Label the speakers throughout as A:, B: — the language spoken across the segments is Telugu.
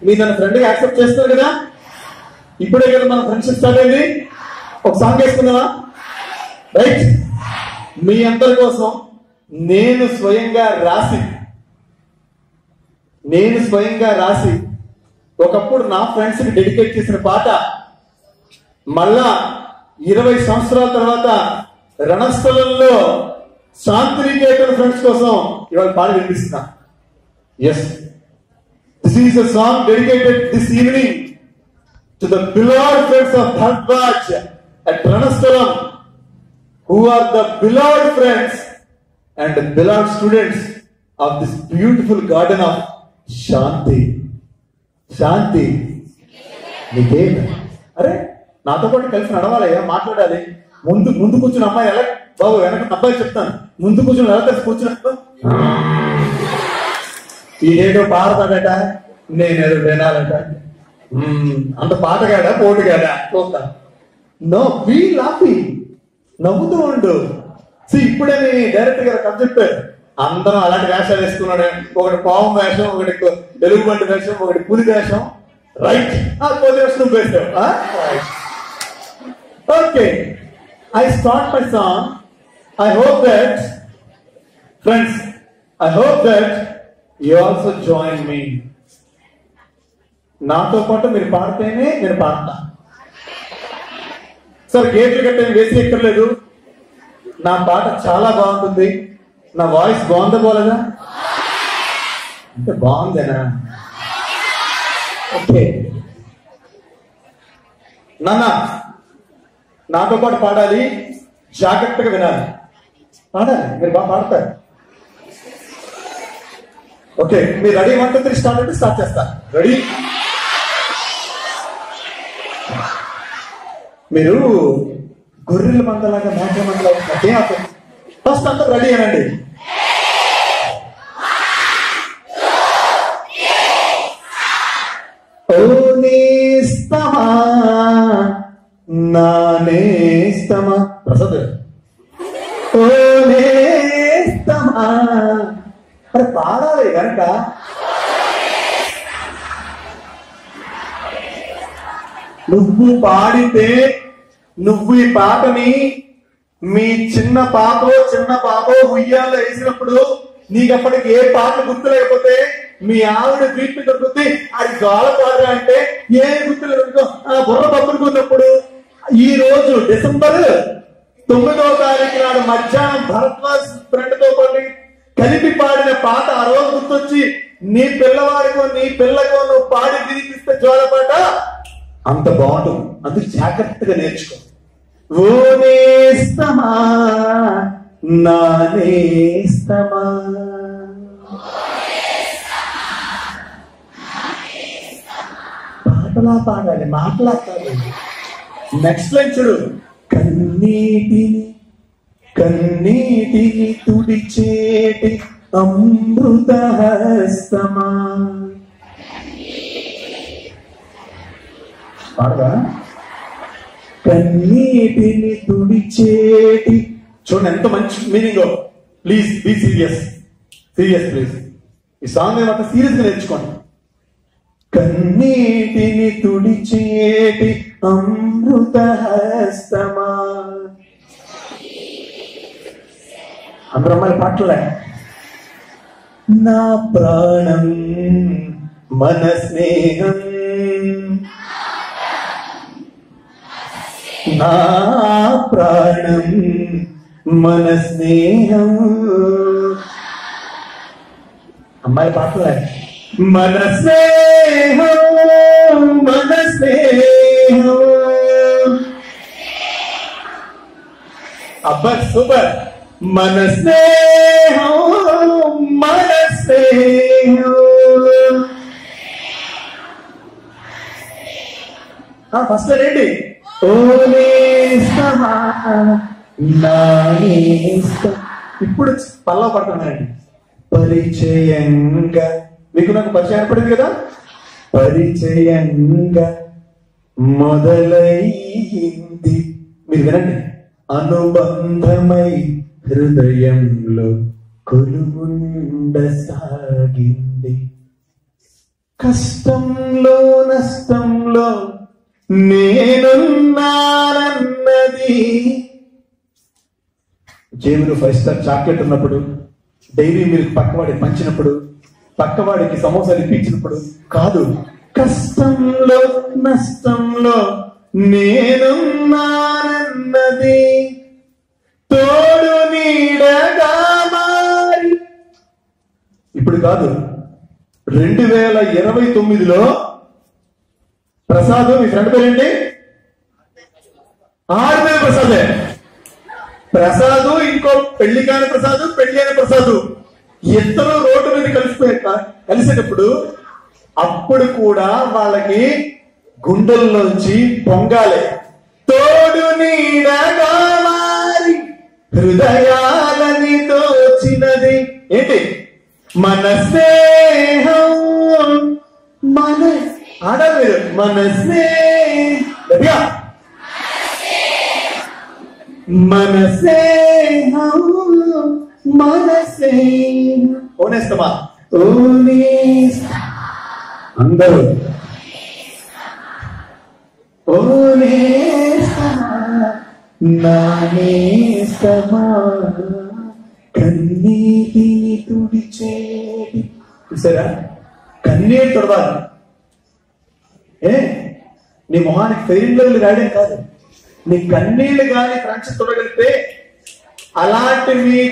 A: మీరు నన్ను ఫ్రెండ్ గా యాక్సెప్ట్ చేస్తారు కదా? ఇప్పుడే కదా మన ఫ్రెండ్షిప్ స్టార్ట్ అయింది. ఒక సాంగ్ వేసుకుందామా? రైట్. మీ అందరి కోసం నేను స్వయంగా రాసి ఒకప్పుడు నా ఫ్రెండ్స్ కి డెడికేట్ చేసిన పాట మళ్ళా 20 సంవత్సరాల తర్వాత రణస్థలంలో శాంతినికేతన్ ఫ్రెండ్స్ కోసం ఇవాళ పాట వినిపిస్తున్నా. Yes, this is a song dedicated this evening to the beloved friends of Bharadwaj at Ranastalam, who are the beloved friends and the beloved students of this beautiful garden of Shanti. శాంతి నీకేం? అరే నాతో పాటు కలిసి నడవాలయ్యా, మాట్లాడాలి. ముందు కూర్చుని అమ్మాయి ఎలా బాబు, వెనక అబ్బాయి చెప్తాను, ముందు కూర్చుని ఎలా కలిసి కూర్చున్నట్టు ఈడేటో పాడతాడట, నేనేదో వినాలట. అంత పాటగాడా పోటుగాడా చూస్తాను. నో, వీ లాఫింగ్, నవ్వుతూ ఉండు. ఇప్పుడే డైరెక్ట్ గా సబ్జెక్ట్ అందరం అలాంటి వేషాలు వేసుకున్నాడు. ఒకటి పావం వేషం, ఒకటి వెలుగుబంటి వేషం, ఒకటి పులి వేషం. రైట్, పోతే వేషం వేసావు. Okay, I start my song. I hope that friends, I hope that you also join me. నాతో పాటు మీరు పాడితేనే నేను పాడతా. సార్ గేట్లు గట్ట వేసి ఎక్కర్లేదు, నా పాట చాలా బాగుంటుంది. నా వాయిస్ బాగుందా పోలేదా? అంటే బాగుందేనా? ఓకే నాన్న, నాతో పాటు పాడాలి, జాగ్రత్తగా వినాలి. పాడాలి, మీరు బాగా పాడతారు. ఓకే, మీరు రెడీ? 1 2 3 స్టార్ట్ అంటే స్టార్ట్ చేస్తా. రెడీ? మీరు గొర్రెల మందలాగా మేకల మందలాగా ఫస్ట్ అంతా రెడీ అనండి. ఓ నేస్తమా నా నేస్తమా, ప్రసాద్. ఓ నేస్తమా, అరే పాడాలి కనుక. నువ్వు పాడితే, నువ్వు ఈ పాటని మీ చిన్న పాపో ఉయ్యాల్లో వేసినప్పుడు నీకు అప్పటికి ఏ పాటలు గుర్తు లేకపోతే మీ ఆవిడ బీట్ దొరుకుతుంది. అది గాల పాట అంటే ఏ గుర్తు లేదు. బుర్ర పప్పుకున్నప్పుడు ఈ రోజు డిసెంబర్ 9వ తారీఖు నాడు మధ్యాహ్నం భరద్వాజ్ ఫ్రెండ్ తో పాటు కలిపి పాడిన పాట ఆ రోజు గుర్తొచ్చి నీ పిల్లవాడికో నీ పిల్లకో నువ్వు పాడి వినిపిస్తే జోలపాట అంత బాగుంటుంది. అందుకు జాగ్రత్తగా నేర్చుకో. ఓ నేస్తమా నా నేస్తమా, పాటలా పాడాలి, మాట్లాడాలి. నెక్స్ట్ లైన్ చూడు. కన్నీటిని తుడిచేటి అమృతహస్తమా. పాడదా? కన్నీటిని తుడిచేటి. చూడండి ఎంత మంచి meaning. Please be serious please. ఈ సాంగ్ ఏమంటే సీరియస్ గా నేర్చుకోండి. కన్నీటిని తుడిచేటి అమృతహస్తమా. అందరూ అమ్మాయి పాటలే. నా ప్రాణం మన స్నేహం, నా ప్రాణం మన స్నేహం. అమ్మాయి పాటలే. మన స్నేహం మన స్నేహం. అబ్బాయి సూపర్. మన స్నేహం మన స్నేహం. ఫస్ట్ ఏంటి? ఓ నేస్తమా నా నేస్తం. ఇప్పుడు పల్లవ పడుతున్నానండి. పరిచయంగా, మీకు నాకు పరిచయం ఏర్పడింది కదా. పరిచయంగా మొదలైంది, మీరు వినండి. అనుబంధమై హృదయంలో కొలువుండసాగింది. కష్టంలో నష్టంలో నేనున్నానన్నది. జేబులో 5 స్టార్ చాక్లెట్ ఉన్నప్పుడు, డైరీ మిల్క్ పక్కవాడి పంచినప్పుడు, పక్కవాడికి సమోసాలు ఇప్పించినప్పుడు కాదు, కష్టంలో నష్టంలో నేనున్నానన్నది, తోడు నీడగా మారి. ఇప్పుడు కాదు, 2029లో ప్రసాద్, మీ ఫ్రెండ్ పేరేంటి? ఆర్మేల్ ప్రసాదే. ప్రసాదు, ఇంకో పెళ్లి కాని ప్రసాదు, పెళ్లి అయిన ప్రసాదు, ఇద్దరు రోడ్డు మీద కలిసేటప్పుడు అప్పుడు కూడా వాళ్ళకి గుండెల్లోంచి పొంగాలి. తోడు నీడగా మారి హృదయాలని దోచినది ఏంటి? మన స్నేహం. మన ఆడవేరు మన స్నేహం, మన స్నేహం, మన స్నేహం. ఓనేస్తమా? అందరూ నానేస్తమా, కన్నీటిని తుడిచేది. చూసారా? కన్నీరు తొడవాలి. నీ మొహానికి ఫెయిర్ అండ్ లవ్లీ రాయడం కాదు, నీ కన్నీళ్లు కానీ ఫ్రెండ్స్ తొడగలిగితే అలాంటివి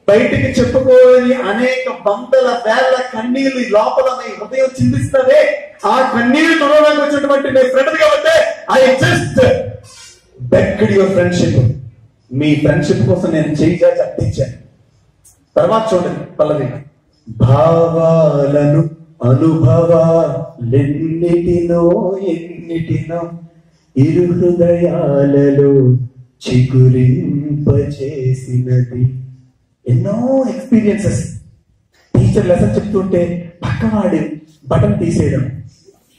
A: బయటికి చెప్పుకోని అనేక వందల వేల కన్నీళ్లు లోపల నీ హృదయం చిందిస్తావే, ఆ కన్నీళ్లు తొడవడానికి వచ్చినటువంటి నీ ఫ్రెండ్ కాబట్టి I just begged your friendship. మీ ఫ్రెండ్షిప్ కోసం నేను చేయిగా చట్టించాను. తర్వాత చూడండి పల్లవి. భావాలను అనుభవాలెన్నిటినో ఎన్నిటినో ఇరు హృదయాలలో చిగురింపచేసినది. ఎన్నో ఎక్స్పీరియన్సెస్. టీచర్ లెసన్ చెప్తుంటే పక్కవాడి బటన్ తీసేయడం,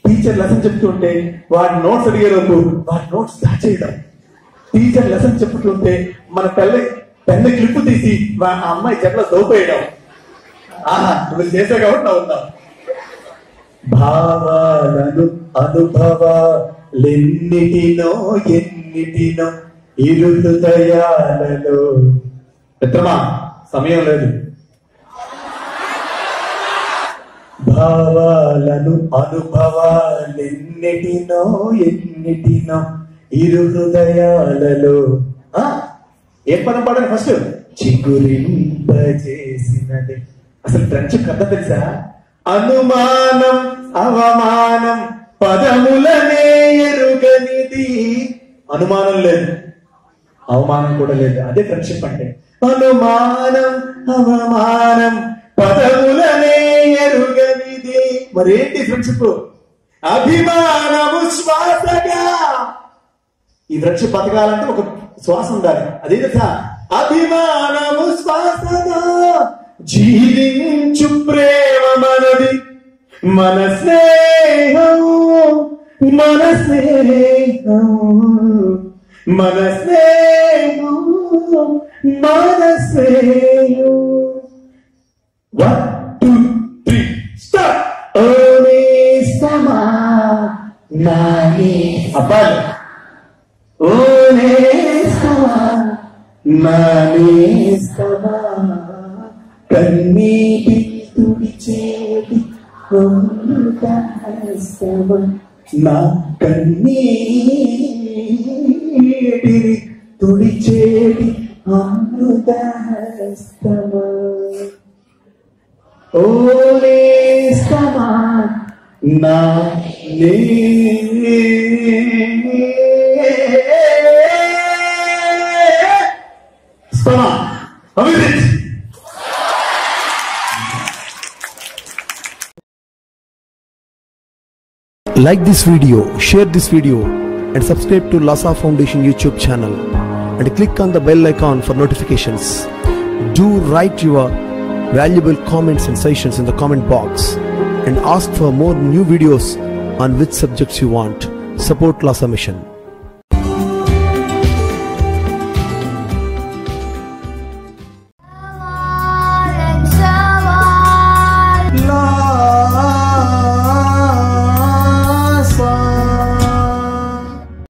A: టీచర్ లెసన్ చెప్తుంటే వాడి నోట్స్ అడిగేలోపు వాడి నోట్స్ దాచేయడం, టీచర్ లెసన్ చెప్తుంటే మన పెద్ద క్లిప్ తీసి ఆ అమ్మాయి చెట్ల దోపేయడం. నువ్వు చేసే కాబట్టి నవ్వుతాం. భావాలను అనుభవాలెన్నిటినో ఎన్నిటినో ఇరు హృదయాలలో. మిత్రమా, సమయం లేదు. భావాలను అనుభవాలెన్నిటినో ఎన్నిటినో ఇరు హృదయాలలో. ఏం పదం పాడండి ఫస్ట్? చిగురింపజేసినది. అసలు ఫ్రెండ్షిప్ అర్థం తెలుసా? అనుమానం అవమానం పదములనే ఎరుగనిది. అనుమానం లేదు, అవమానం కూడా లేదు. అదే ఫ్రెండ్షిప్ అంటే. అనుమానం అవమానం పదములనే ఎరుగనిది. మరేంటి ఫ్రెండ్షిప్? అభిమానము శ్వాసగా. ఈ ఫ్రెండ్షిప్ బతకాలంటే ఒక శ్వాస ఉండాలి. అదే కదా, అభిమానము శ్వాసగా జీవించు ప్రేమ మనది. మన స్నేహం, మన స్నేహం, మన స్నేహం, మన స్నేహం. 1 2 3 స్టార్ట్. ఓనేస్తమా నానే అబ్బాయి, ఓనేస్తమా నానేస్తమా, కన్నీటి తుడిచేది నా కన్నీటిని తుడిచేది అమృతస్తమా. ఓనేస్తమా నా నేస్తమా. Abhijit.
B: Like this video, share this video and subscribe to Lhasa Foundation YouTube channel and click on the bell icon for notifications. Do write your valuable comments and suggestions in the comment box and ask for more new videos on which subjects you want. Support Lhasa Mission.